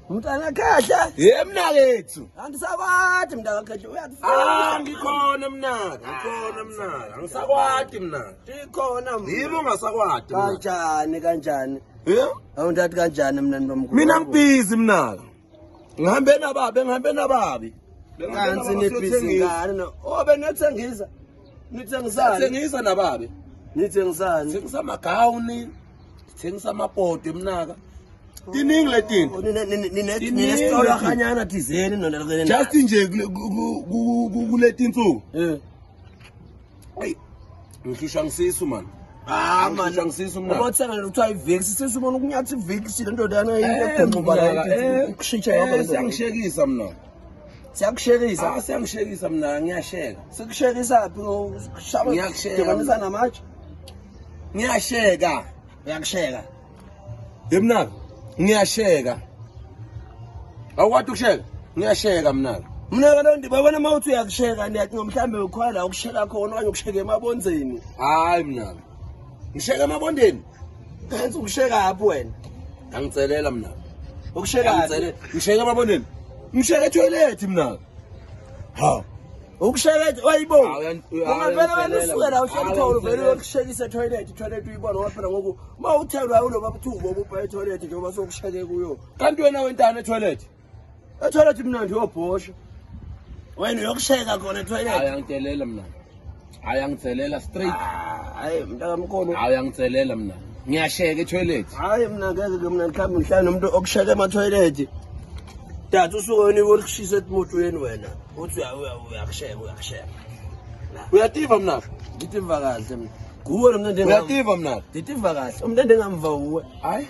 Umntana kahle. Yemna lethu. Andisakwati mntaka kahle uyafika. Ngikhona mnaka. Angisakwati mna. Ndikhona Yimi ungasakwati mna. Kanjani? Yeah? Awundathi kanjani mina nomkhulu? Mina ngibhizi mnaka. Ngihambe nababi. Kansi nibhizi ngani no? Benethengisa. Nithengisani? Thengisa nababi. Nithengisani? Thengisa amagawuni. Thengisa amabhodi mnaka. Tiningi letinto. Ninesitolo khanyana thizeni nona lokene. Just nje kuletinsuku. Hey. Ngishusha ngisisu man. Man, ngisisu mna. Ubothenga lokuthiwa iVix sisubona ukunyathi iVix lentodana yinto la ukushintsha ngapha siyangishekisa mna. Siyakushekisa. Siyangishekisa mna ngiyasheka. Sikushekisa phi ngokushaba? Ngiyakusheka namatshe. Ngiyasheka. Uyakusheka. Yemna ngiyasheka. Awukwathi ukusheka? Ngiyasheka mna. Mina kanti babona mawuthi uyakusheka ndiyathi ngomhlambe ukhwala ukusheka khona okanye ukusheka emabonzeni. Hayi mna. Ngisheka emabondeni. Kanti ukusheka apho wena? Angitselela mna. Ukusheka ngitselela. Ngisheka emabondeni. Ngisheka etoilet mna. Ha. Ukusheka wayibona. Ungavela banisuke la uhlelo vele ukushekisa etoilet uyibona waphela ngoku mawuthelwa uloba buthubo obupha etoilet njengoba sokusheke kuyo. Kanti wena wentana etoilet? Etoilet mina ndiyobhosha. Wena uyokusheka khona etoilet? Ayangitelela mna. Ayangitelela straight. Hayi mntaka mkono. Ayangitelela mna. Ngiyasheka etoilet. Hayi mina ngeke mina mhlawumbe ngihlala nomuntu okusheka ema-toilet. Dad usuke wena ukushisa emotweni wena. Uthi uyakusheka. Uyativa mna? Ngitiva kahle mina. Kuwe lo mntana Uyativa mna? Ngitiva kahle. Umntana engamva uwe. Hayi.